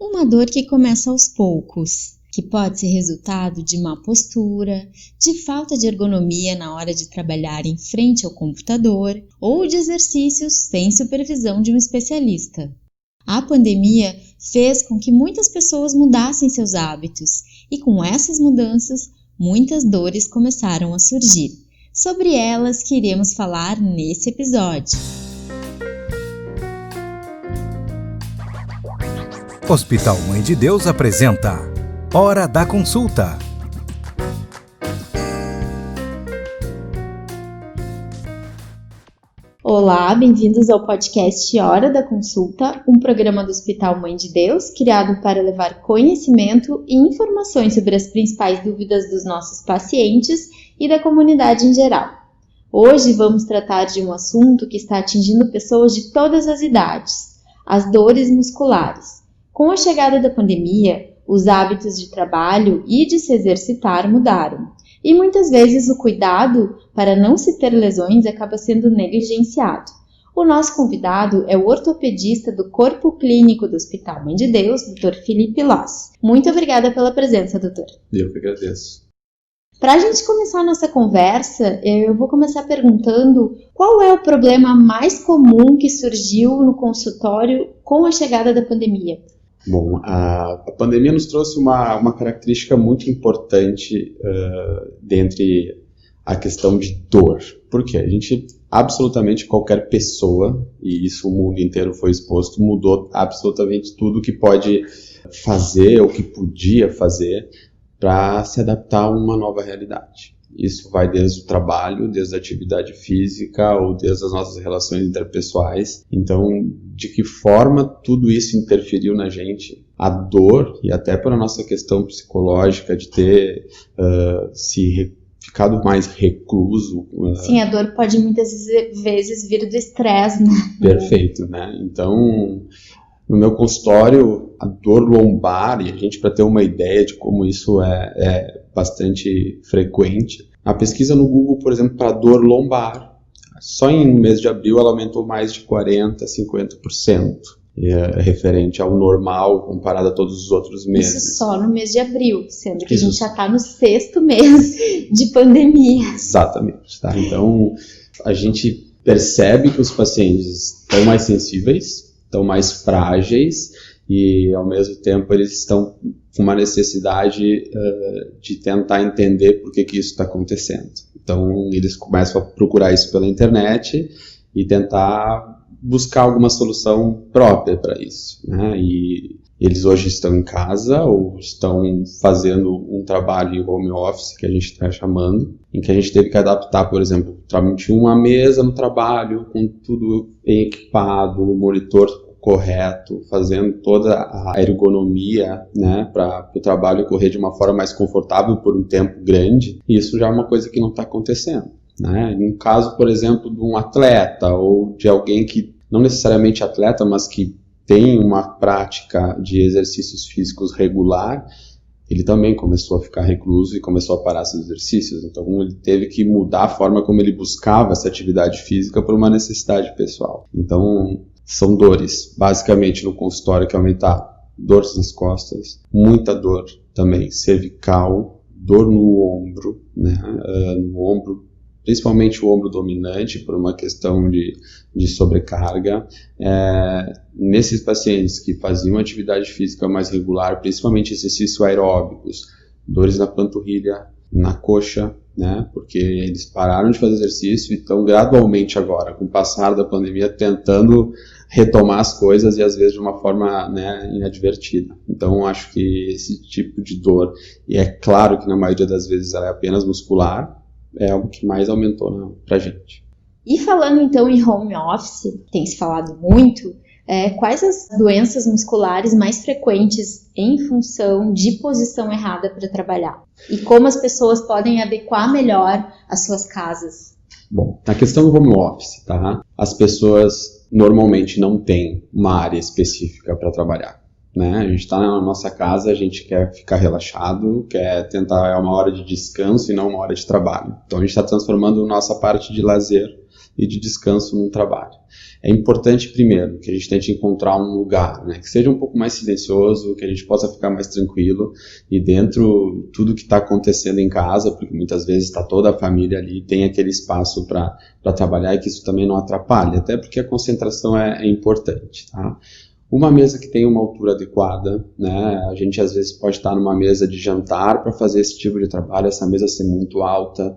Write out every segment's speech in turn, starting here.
Uma dor que começa aos poucos, que pode ser resultado de má postura, de falta de ergonomia na hora de trabalhar em frente ao computador ou de exercícios sem supervisão de um especialista. A pandemia fez com que muitas pessoas mudassem seus hábitos e com essas mudanças, muitas dores começaram a surgir. Sobre elas que iremos falar nesse episódio. Hospital Mãe de Deus apresenta Hora da Consulta. Olá, bem-vindos ao podcast Hora da Consulta, um programa do Hospital Mãe de Deus, criado para levar conhecimento e informações sobre as principais dúvidas dos nossos pacientes e da comunidade em geral. Hoje vamos tratar de um assunto que está atingindo pessoas de todas as idades, as dores musculares. Com a chegada da pandemia, os hábitos de trabalho e de se exercitar mudaram, e muitas vezes o cuidado para não se ter lesões acaba sendo negligenciado. O nosso convidado é o ortopedista do Corpo Clínico do Hospital Mãe de Deus, Dr. Felipe Loss. Muito obrigada pela presença, doutor. Eu que agradeço. Para a gente começar a nossa conversa, eu vou começar perguntando qual é o problema mais comum que surgiu no consultório com a chegada da pandemia? Bom, a pandemia nos trouxe uma característica muito importante dentre a questão de dor. Por quê? Absolutamente qualquer pessoa, e isso o mundo inteiro foi exposto, mudou absolutamente tudo que pode fazer ou que podia fazer para se adaptar a uma nova realidade. Isso vai desde o trabalho, desde a atividade física ou desde as nossas relações interpessoais. Então, de que forma tudo isso interferiu na gente? A dor e até para a nossa questão psicológica de ter ficado mais recluso. Sim, a dor pode muitas vezes vir do estresse, né? Perfeito, né? Então, no meu consultório, a dor lombar, e a gente para ter uma ideia de como isso é bastante frequente, a pesquisa no Google, por exemplo, para dor lombar, só em mês de abril ela aumentou mais de 40%, 50%, referente ao normal comparado a todos os outros meses. Isso só no mês de abril, sendo que a gente já está no 6º mês de pandemia. Exatamente, tá? Então, a gente percebe que os pacientes estão mais sensíveis, estão mais frágeis e, ao mesmo tempo, eles estão com uma necessidade de tentar entender por que isso está acontecendo. Então, eles começam a procurar isso pela internet e tentar buscar alguma solução própria para isso, né? E eles hoje estão em casa ou estão fazendo um trabalho em home office, que a gente está chamando, em que a gente teve que adaptar, por exemplo, tinha uma mesa no trabalho, com tudo equipado, o monitor correto, fazendo toda a ergonomia, né, para o trabalho correr de uma forma mais confortável por um tempo grande. E isso já é uma coisa que não está acontecendo, né? Em um caso, por exemplo, de um atleta ou de alguém que não necessariamente atleta, mas que tem uma prática de exercícios físicos regular, ele também começou a ficar recluso e começou a parar seus exercícios. Então, ele teve que mudar a forma como ele buscava essa atividade física por uma necessidade pessoal. Então, são dores, basicamente no consultório, que aumentar dores nas costas, muita dor também cervical, dor no ombro, né? No ombro, principalmente o ombro dominante, por uma questão de sobrecarga. Nesses pacientes que faziam atividade física mais regular, principalmente exercícios aeróbicos, dores na panturrilha, na coxa, né? Porque eles pararam de fazer exercício e estão gradualmente agora, com o passar da pandemia, tentando retomar as coisas e às vezes de uma forma, né, inadvertida. Então, acho que esse tipo de dor, e é claro que na maioria das vezes ela é apenas muscular, é algo que mais aumentou pra gente. E falando então em home office, tem se falado muito, quais as doenças musculares mais frequentes em função de posição errada para trabalhar? E como as pessoas podem adequar melhor as suas casas? Bom, na questão do home office, tá? As pessoas normalmente não têm uma área específica para trabalhar, né? A gente está na nossa casa, a gente quer ficar relaxado, quer tentar uma hora de descanso e não uma hora de trabalho. Então a gente está transformando nossa parte de lazer e de descanso no trabalho. É importante, primeiro, que a gente tente encontrar um lugar, né, que seja um pouco mais silencioso, que a gente possa ficar mais tranquilo e dentro tudo que está acontecendo em casa, porque muitas vezes está toda a família ali, tem aquele espaço para trabalhar e que isso também não atrapalhe, até porque a concentração é importante, tá? Uma mesa que tem uma altura adequada, né? A gente às vezes pode estar numa mesa de jantar para fazer esse tipo de trabalho, essa mesa ser muito alta,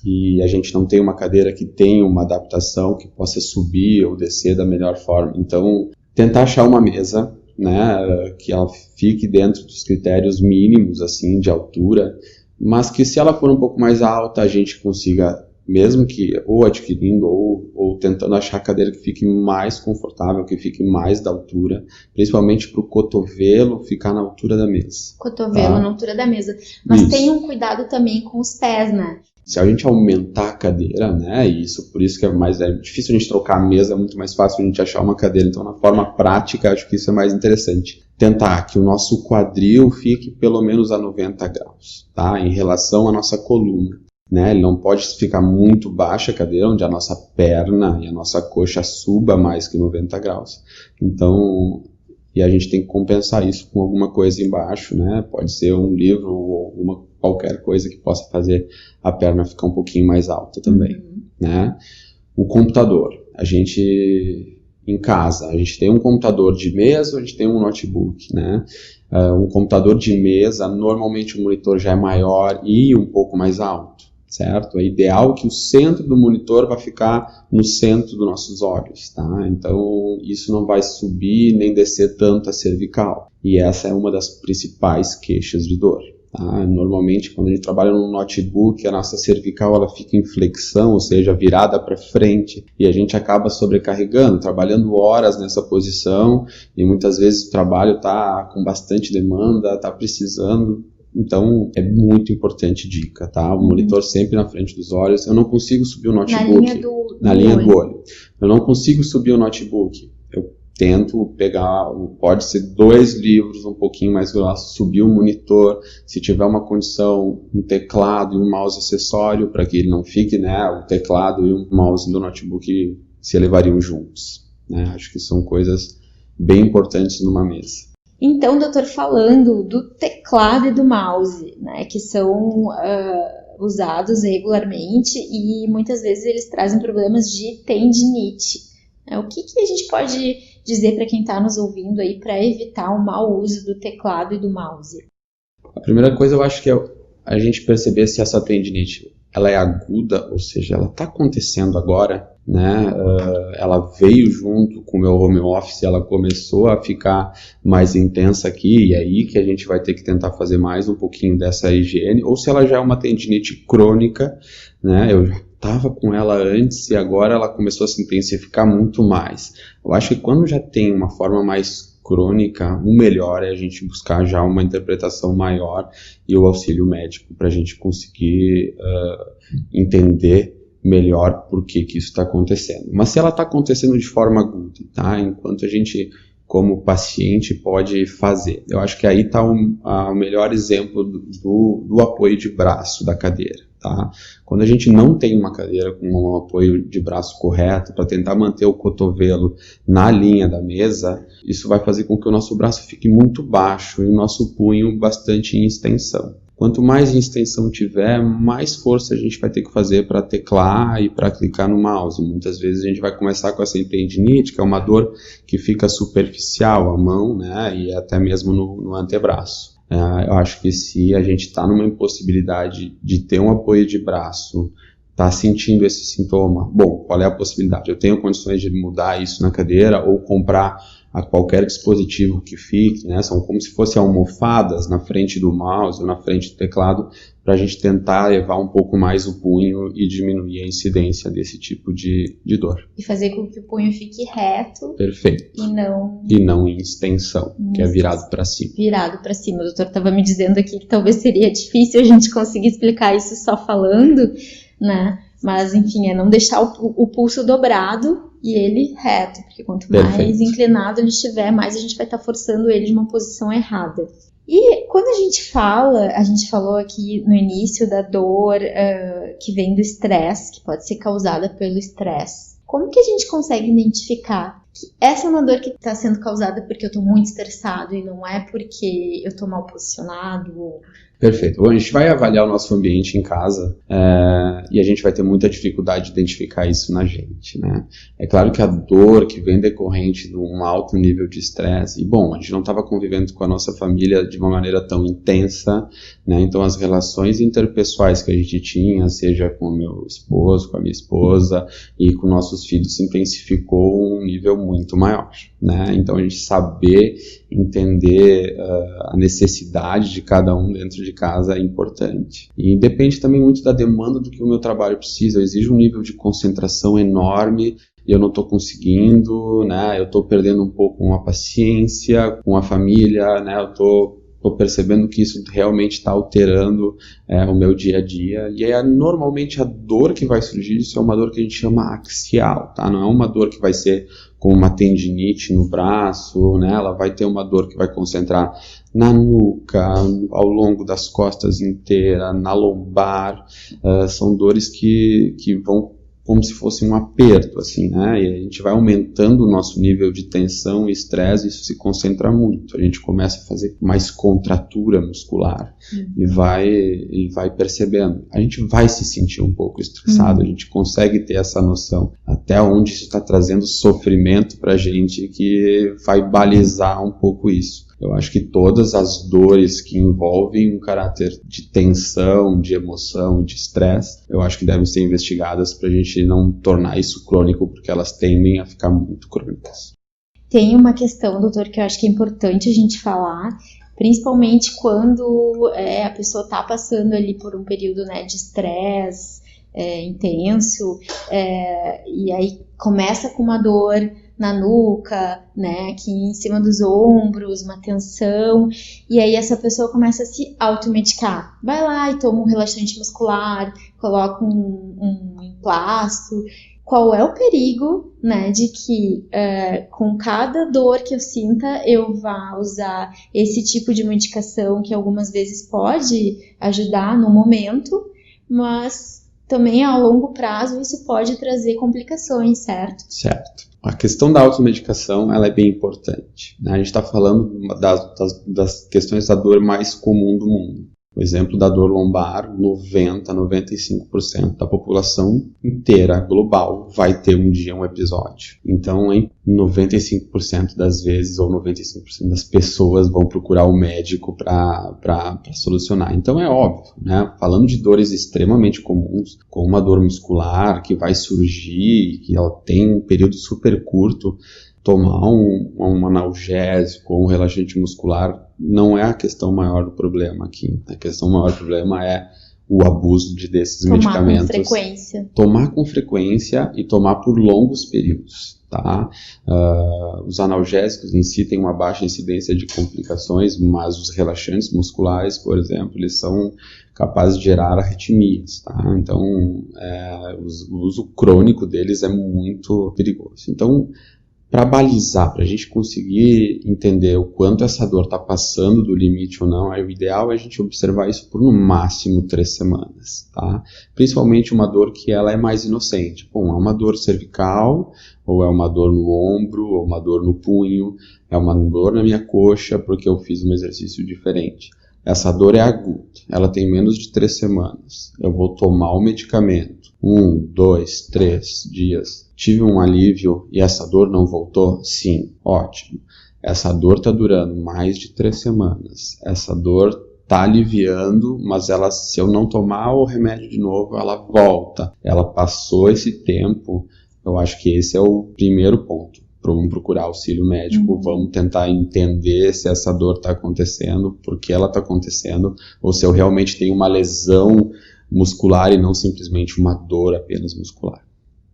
e a gente não tem uma cadeira que tenha uma adaptação que possa subir ou descer da melhor forma. Então, tentar achar uma mesa, né, que ela fique dentro dos critérios mínimos assim de altura, mas que se ela for um pouco mais alta, a gente consiga, mesmo que ou adquirindo ou tentando achar a cadeira que fique mais confortável, que fique mais da altura, principalmente para o cotovelo ficar na altura da mesa. Cotovelo na altura da mesa. Mas tenha um cuidado também com os pés, né? Se a gente aumentar a cadeira, né, e por isso que é difícil a gente trocar a mesa, é muito mais fácil a gente achar uma cadeira. Então, na forma prática, acho que isso é mais interessante. Tentar que o nosso quadril fique pelo menos a 90 graus, tá, em relação à nossa coluna. Né, ele não pode ficar muito baixa a cadeira, onde a nossa perna e a nossa coxa suba mais que 90 graus. Então, e a gente tem que compensar isso com alguma coisa embaixo, né? Pode ser um livro ou qualquer coisa que possa fazer a perna ficar um pouquinho mais alta também, né? O computador, a gente em casa, a gente tem um computador de mesa ou a gente tem um notebook, né? Um computador de mesa, normalmente o monitor já é maior e um pouco mais alto, certo? É ideal que o centro do monitor vai ficar no centro dos nossos olhos, tá? Então, isso não vai subir nem descer tanto a cervical. E essa é uma das principais queixas de dor, tá? Normalmente, quando a gente trabalha no notebook, a nossa cervical ela fica em flexão, ou seja, virada para frente, e a gente acaba sobrecarregando, trabalhando horas nessa posição, e muitas vezes o trabalho está com bastante demanda, está precisando. Então, é muito importante dica, tá? O monitor sempre na frente dos olhos. Eu não consigo subir o notebook na linha do olho. Eu não consigo subir o notebook. Eu tento pegar, pode ser 2 livros um pouquinho mais grossos, subir o monitor. Se tiver uma condição, um teclado e um mouse acessório, para que ele não fique, né? O teclado e o mouse do notebook se elevariam juntos, né? Acho que são coisas bem importantes numa mesa. Então, doutor, falando do teclado e do mouse, né, que são usados regularmente e muitas vezes eles trazem problemas de tendinite. O que a gente pode dizer para quem está nos ouvindo aí para evitar o mau uso do teclado e do mouse? A primeira coisa eu acho que é a gente perceber se essa tendinite ela é aguda, ou seja, ela está acontecendo agora, né? Ela veio junto com o meu home office, ela começou a ficar mais intensa aqui, e aí que a gente vai ter que tentar fazer mais um pouquinho dessa higiene, ou se ela já é uma tendinite crônica, né? Eu já estava com ela antes e agora ela começou a se intensificar muito mais. Eu acho que quando já tem uma forma mais crônica, o melhor é a gente buscar já uma interpretação maior e o auxílio médico para a gente conseguir entender melhor por que isso está acontecendo. Mas se ela está acontecendo de forma aguda, tá? Enquanto a gente, como paciente, pode fazer. Eu acho que aí está o melhor exemplo do apoio de braço da cadeira. Tá? Quando a gente não tem uma cadeira com um apoio de braço correto para tentar manter o cotovelo na linha da mesa, isso vai fazer com que o nosso braço fique muito baixo e o nosso punho bastante em extensão. Quanto mais em extensão tiver, mais força a gente vai ter que fazer para teclar e para clicar no mouse. Muitas vezes a gente vai começar com essa tendinite, que é uma dor que fica superficial à mão, né, e até mesmo no antebraço. Eu acho que se a gente está numa impossibilidade de ter um apoio de braço, está sentindo esse sintoma, bom, qual é a possibilidade? Eu tenho condições de mudar isso na cadeira ou comprar a qualquer dispositivo que fique, né? São como se fossem almofadas na frente do mouse ou na frente do teclado para a gente tentar elevar um pouco mais o punho e diminuir a incidência desse tipo de dor. E fazer com que o punho fique reto. Perfeito. E não em extensão, que é virado para cima. Virado para cima. O doutor estava me dizendo aqui que talvez seria difícil a gente conseguir explicar isso só falando, né? Mas, enfim, é não deixar o pulso dobrado e ele reto, porque quanto mais Perfeito. inclinado ele estiver, mais a gente vai estar forçando ele de uma posição errada. E quando a gente falou aqui no início da dor que vem do estresse, que pode ser causada pelo estresse. Como que a gente consegue identificar que essa é uma dor que está sendo causada porque eu estou muito estressado e não é porque eu estou mal posicionado? Perfeito. Bom, a gente vai avaliar o nosso ambiente em casa e a gente vai ter muita dificuldade de identificar isso na gente, né? É claro que a dor que vem decorrente de um alto nível de estresse, e bom, a gente não estava convivendo com a nossa família de uma maneira tão intensa, né? Então as relações interpessoais que a gente tinha, seja com o meu esposo, com a minha esposa e com nossos filhos, se intensificou um nível muito maior, né? Então a gente saber entender a necessidade de cada um dentro de casa é importante. E depende também muito da demanda do que o meu trabalho precisa. Eu exijo um nível de concentração enorme e eu não estou conseguindo, né? Eu estou perdendo um pouco a paciência com a família, né? Eu estou percebendo que isso realmente está alterando o meu dia a dia. E aí, normalmente, a dor que vai surgir, isso é uma dor que a gente chama axial, tá? Não é uma dor que vai ser com uma tendinite no braço, né? Ela vai ter uma dor que vai concentrar na nuca, ao longo das costas inteira, na lombar. São dores que vão como se fosse um aperto, assim, né? E a gente vai aumentando o nosso nível de tensão e estresse, isso se concentra muito. A gente começa a fazer mais contratura muscular e vai percebendo. A gente vai se sentir um pouco estressado, a gente consegue ter essa noção até onde isso está trazendo sofrimento para a gente, que vai balizar um pouco isso. Eu acho que todas as dores que envolvem um caráter de tensão, de emoção, de estresse, eu acho que devem ser investigadas para a gente não tornar isso crônico, porque elas tendem a ficar muito crônicas. Tem uma questão, doutor, que eu acho que é importante a gente falar, principalmente quando a pessoa está passando ali por um período, né, de estresse intenso, e aí começa com uma dor na nuca, né, aqui em cima dos ombros, uma tensão, e aí essa pessoa começa a se automedicar. Vai lá e toma um relaxante muscular, coloca um emplasto. Qual é o perigo, né, de que com cada dor que eu sinta, eu vá usar esse tipo de medicação que algumas vezes pode ajudar no momento, mas também a longo prazo isso pode trazer complicações, certo? Certo. A questão da automedicação, ela é bem importante, né? A gente está falando das questões da dor mais comum do mundo. O exemplo da dor lombar, 90-95% da população inteira, global, vai ter um dia um episódio. Então, em 95% das vezes, ou 95% das pessoas vão procurar o médico para solucionar. Então, é óbvio, né? Falando de dores extremamente comuns, como uma dor muscular que vai surgir, que ela tem um período super curto, tomar um analgésico ou um relaxante muscular não é a questão maior do problema aqui. A questão maior do problema é o abuso desses medicamentos. Tomar com frequência. Tomar com frequência e tomar por longos períodos, tá? Os analgésicos em si têm uma baixa incidência de complicações, mas os relaxantes musculares, por exemplo, eles são capazes de gerar arritmias, tá? Então, o uso crônico deles é muito perigoso. Então, para balizar, para a gente conseguir entender o quanto essa dor está passando do limite ou não, o ideal é a gente observar isso por no máximo 3 semanas, tá? Principalmente uma dor que ela é mais inocente. Bom, é uma dor cervical, ou é uma dor no ombro, ou uma dor no punho, é uma dor na minha coxa porque eu fiz um exercício diferente. Essa dor é aguda, ela tem menos de 3 semanas. Eu vou tomar o medicamento 1, 2, 3 dias. Tive um alívio e essa dor não voltou? Sim, ótimo. Essa dor está durando mais de 3 semanas. Essa dor está aliviando, mas se eu não tomar o remédio de novo, ela volta. Ela passou esse tempo. Eu acho que esse é o primeiro ponto. Vamos procurar auxílio médico, vamos tentar entender se essa dor está acontecendo, por que ela está acontecendo, ou se eu realmente tenho uma lesão muscular e não simplesmente uma dor apenas muscular.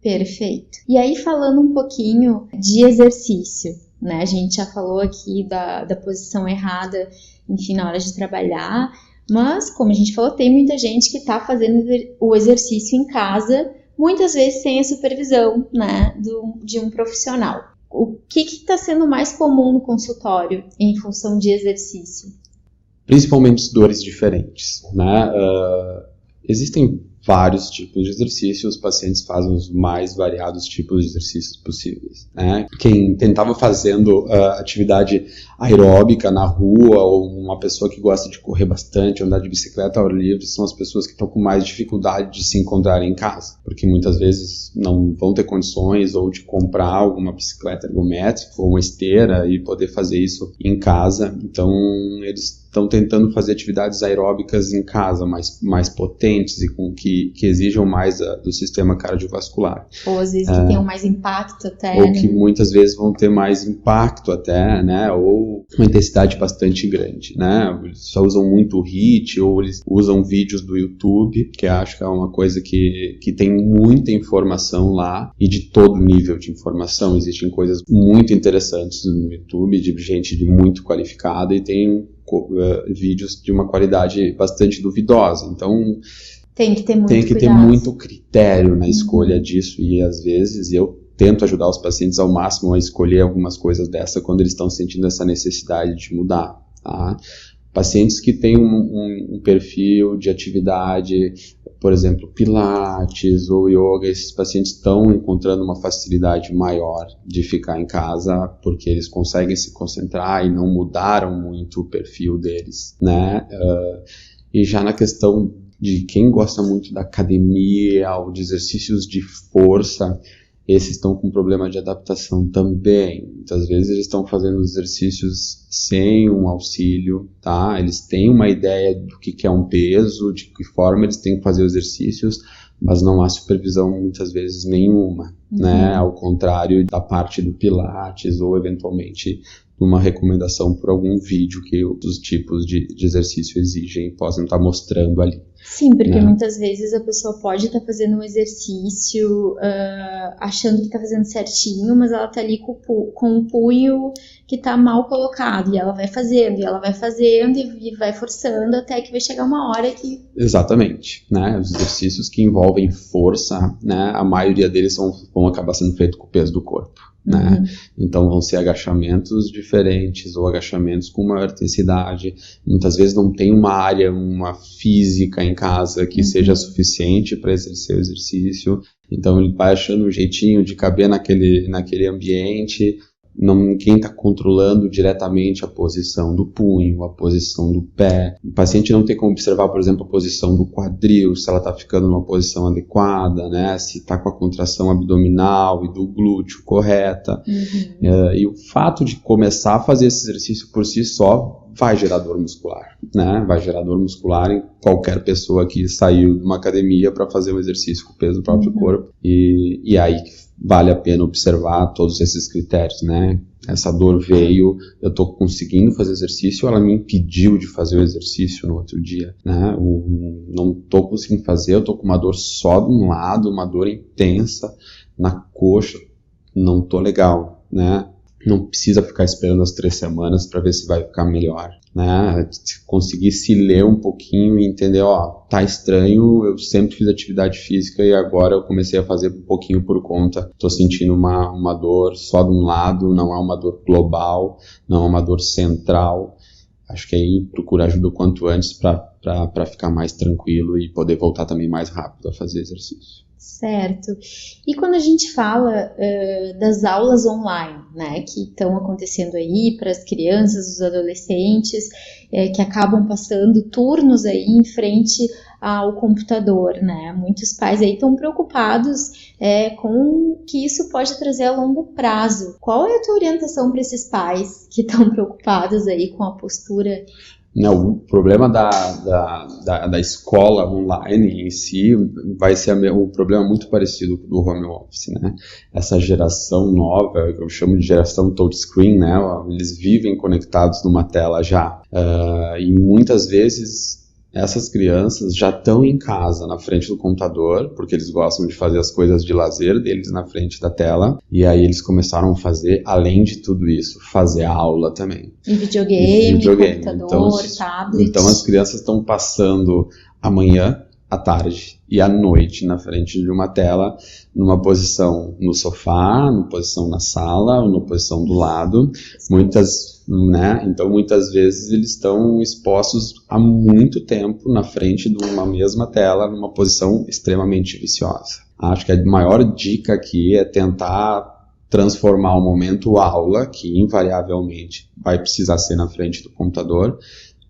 Perfeito. E aí, falando um pouquinho de exercício, né? A gente já falou aqui da posição errada, enfim, na hora de trabalhar, Mas, como a gente falou, tem muita gente que está fazendo o exercício em casa, muitas vezes sem a supervisão, né, de um profissional. O que está sendo mais comum no consultório em função de exercício? Principalmente dores diferentes, né? Existem vários tipos de exercícios, os pacientes fazem os mais variados tipos de exercícios possíveis, né? Quem tentava fazendo atividade aeróbica na rua, ou uma pessoa que gosta de correr bastante, andar de bicicleta ao ar livre, são as pessoas que estão com mais dificuldade de se encontrarem em casa, porque muitas vezes não vão ter condições ou de comprar alguma bicicleta ergométrica ou uma esteira e poder fazer isso em casa. Então eles estão tentando fazer atividades aeróbicas em casa, mais potentes e com que exijam mais do sistema cardiovascular. Ou às vezes que tenham mais impacto até. Ou que muitas vezes vão ter mais impacto até, né? Ou uma intensidade bastante grande, né? Eles só usam muito o HIIT, ou eles usam vídeos do YouTube, que acho que é uma coisa que tem muita informação lá, e de todo nível de informação. Existem coisas muito interessantes no YouTube, de gente muito qualificada, e tem vídeos de uma qualidade bastante duvidosa. Então tem que ter ter muito critério na escolha disso, e às vezes eu tento ajudar os pacientes ao máximo a escolher algumas coisas dessa quando eles estão sentindo essa necessidade de mudar, tá? Pacientes que têm um perfil de atividade, por exemplo, pilates ou yoga, esses pacientes estão encontrando uma facilidade maior de ficar em casa porque eles conseguem se concentrar e não mudaram muito o perfil deles, né? E já na questão de quem gosta muito da academia ou de exercícios de força, esses estão com problema de adaptação também. Muitas vezes eles estão fazendo exercícios sem um auxílio, tá? Eles têm uma ideia do que é um peso, de que forma eles têm que fazer os exercícios, mas não há supervisão muitas vezes nenhuma, né? Ao contrário da parte do Pilates ou eventualmente uma recomendação por algum vídeo que os tipos de exercício exigem e possam estar mostrando ali. Sim, porque muitas vezes a pessoa pode estar fazendo um exercício achando que está fazendo certinho, mas ela está ali com o punho que está mal colocado, e ela vai fazendo e vai forçando até que vai chegar uma hora que... Exatamente, né? Os exercícios que envolvem força, né? A maioria deles vão acabar sendo feitos com o peso do corpo. Né? Então vão ser agachamentos diferentes ou agachamentos com maior intensidade. Muitas vezes não tem uma física em casa que seja suficiente para exercer o exercício, então ele vai achando um jeitinho de caber naquele ambiente. Ninguém está controlando diretamente a posição do punho, a posição do pé. O paciente não tem como observar, por exemplo, a posição do quadril, se ela está ficando numa posição adequada, né? Se está com a contração abdominal e do glúteo correta. E o fato de começar a fazer esse exercício por si só vai gerar dor muscular, né? Vai gerar dor muscular em qualquer pessoa que saiu de uma academia para fazer um exercício com o peso do próprio corpo. E aí vale a pena observar todos esses critérios, né? Essa dor veio, eu estou conseguindo fazer exercício, ela me impediu de fazer o exercício no outro dia, né? Não estou conseguindo fazer, eu estou com uma dor só de um lado, uma dor intensa na coxa, não estou legal, né? Não precisa ficar esperando as 3 semanas para ver se vai ficar melhor, né? Conseguir se ler um pouquinho e entender, tá estranho, eu sempre fiz atividade física e agora eu comecei a fazer um pouquinho por conta. Estou sentindo uma dor só de um lado, não é uma dor global, não é uma dor central. Acho que aí procura ajuda o quanto antes para ficar mais tranquilo e poder voltar também mais rápido a fazer exercício. Certo. E quando a gente fala das aulas online, né, que estão acontecendo aí para as crianças, os adolescentes, que acabam passando turnos aí em frente ao computador, né? Muitos pais aí estão preocupados com que isso pode trazer a longo prazo. Qual é a tua orientação para esses pais que estão preocupados aí com a postura? Não, o problema da escola online em si vai ser um problema muito parecido com o do home office, né? Essa geração nova, eu chamo de geração touchscreen, né? Eles vivem conectados numa tela já. E muitas vezes essas crianças já estão em casa, na frente do computador, porque eles gostam de fazer as coisas de lazer deles na frente da tela, e aí eles começaram a fazer, além de tudo isso, fazer aula também. E videogame, computador, tablet. Então as crianças estão passando a manhã, à tarde e à noite na frente de uma tela, numa posição no sofá, numa posição na sala, numa posição do lado, Então muitas vezes eles estão expostos há muito tempo na frente de uma mesma tela, numa posição extremamente viciosa. Acho que a maior dica aqui é tentar transformar o momento aula, que invariavelmente vai precisar ser na frente do computador,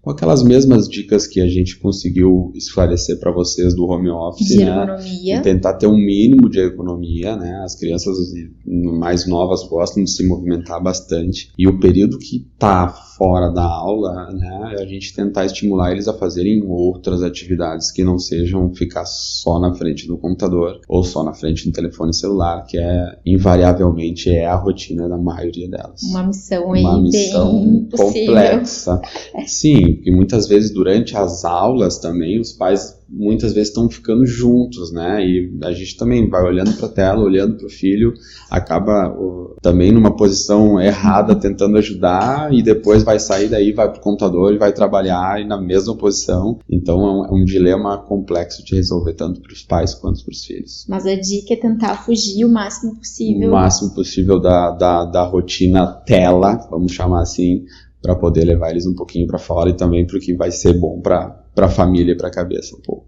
com aquelas mesmas dicas que a gente conseguiu esclarecer para vocês do home office, de economia. E tentar ter um mínimo de economia, né? As crianças mais novas gostam de se movimentar bastante, e o período que está fora da aula, né, a gente tentar estimular eles a fazerem outras atividades que não sejam ficar só na frente do computador ou só na frente do telefone celular, que invariavelmente é a rotina da maioria delas. Uma missão bem complexa. Sim, porque muitas vezes durante as aulas também os pais muitas vezes estão ficando juntos, né? E a gente também vai olhando para a tela, olhando para o filho, acaba também numa posição errada tentando ajudar, e depois vai sair daí, vai para o computador e vai trabalhar e na mesma posição. Então é um dilema complexo de resolver tanto para os pais quanto para os filhos. Mas a dica é tentar fugir o máximo possível. O máximo possível da rotina tela, vamos chamar assim, para poder levar eles um pouquinho para fora e também para o que vai ser bom para a família e para a cabeça um pouco.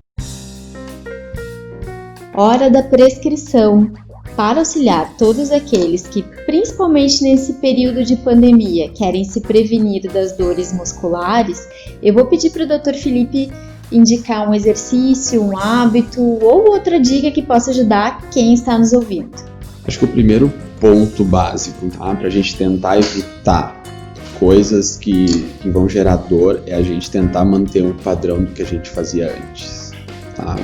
Hora da prescrição. Para auxiliar todos aqueles que, principalmente nesse período de pandemia, querem se prevenir das dores musculares, eu vou pedir para o Dr. Felipe indicar um exercício, um hábito ou outra dica que possa ajudar quem está nos ouvindo. Acho que o primeiro ponto básico, tá, para a gente tentar evitar coisas que vão gerar dor é a gente tentar manter o padrão do que a gente fazia antes, tá?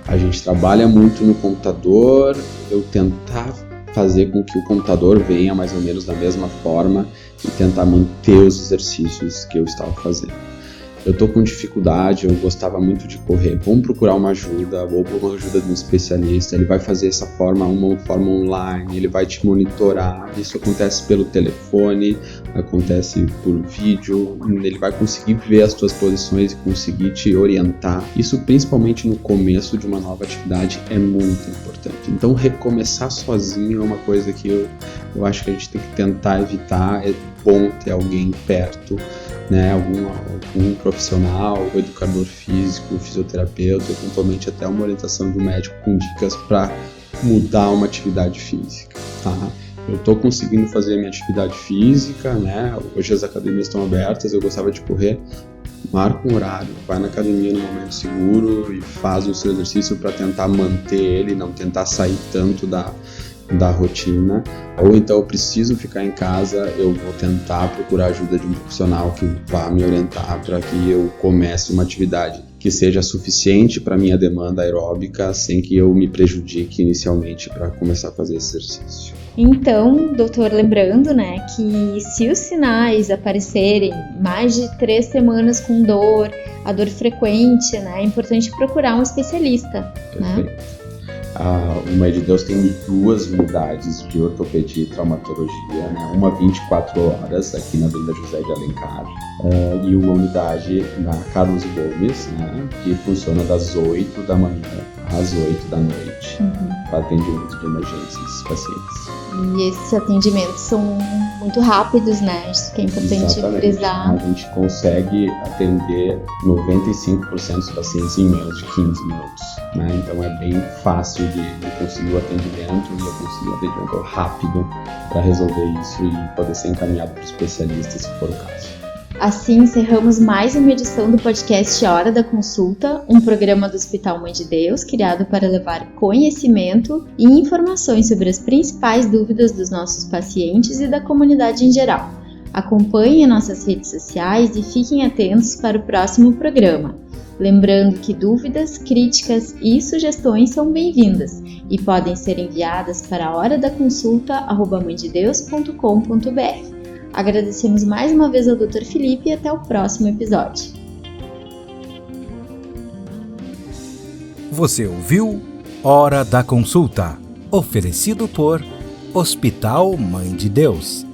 A gente trabalha muito no computador, eu tentar fazer com que o computador venha mais ou menos da mesma forma e tentar manter os exercícios que eu estava fazendo. Eu tô com dificuldade, eu gostava muito de correr, vamos procurar uma ajuda, ou uma ajuda de um especialista, ele vai fazer essa forma, uma forma online, ele vai te monitorar, isso acontece pelo telefone, acontece por vídeo, ele vai conseguir ver as tuas posições e conseguir te orientar. Isso principalmente no começo de uma nova atividade é muito importante. Então recomeçar sozinho é uma coisa que eu acho que a gente tem que tentar evitar, é bom ter alguém perto, né, algum profissional, o educador físico, fisioterapeuta, eventualmente até uma orientação do médico com dicas para mudar uma atividade física, tá? Eu estou conseguindo fazer a minha atividade física, né? Hoje as academias estão abertas, eu gostava de correr, marca um horário, vai na academia no momento seguro e faz o seu exercício para tentar manter ele, não tentar sair tanto da rotina, ou então eu preciso ficar em casa, eu vou tentar procurar ajuda de um profissional que vá me orientar para que eu comece uma atividade que seja suficiente para minha demanda aeróbica, sem que eu me prejudique inicialmente para começar a fazer esse exercício. Então, doutor, lembrando, né, que se os sinais aparecerem mais de 3 semanas com dor, a dor frequente, né, é importante procurar um especialista. Perfeito. Né? O Mãe de Deus tem 2 unidades de ortopedia e traumatologia, né? Uma 24 horas aqui na Avenida José de Alencar e uma unidade na Carlos Gomes, né? Que funciona das 8 da manhã às 8 da noite para atendimento de emergências dos pacientes. E esses atendimentos são muito rápidos, né? Isso que é importante frisar. A gente consegue atender 95% dos pacientes em menos de 15 minutos, né? Então é bem fácil de conseguir o atendimento e eu conseguir um atendimento rápido para resolver isso e poder ser encaminhado para o especialista se for o caso. Assim encerramos mais uma edição do podcast Hora da Consulta, um programa do Hospital Mãe de Deus, criado para levar conhecimento e informações sobre as principais dúvidas dos nossos pacientes e da comunidade em geral. Acompanhem nossas redes sociais e fiquem atentos para o próximo programa. Lembrando que dúvidas, críticas e sugestões são bem-vindas e podem ser enviadas para horadaconssulta@mãededeus.com.br. Agradecemos mais uma vez ao Dr. Felipe e até o próximo episódio. Você ouviu Hora da Consulta, oferecido por Hospital Mãe de Deus.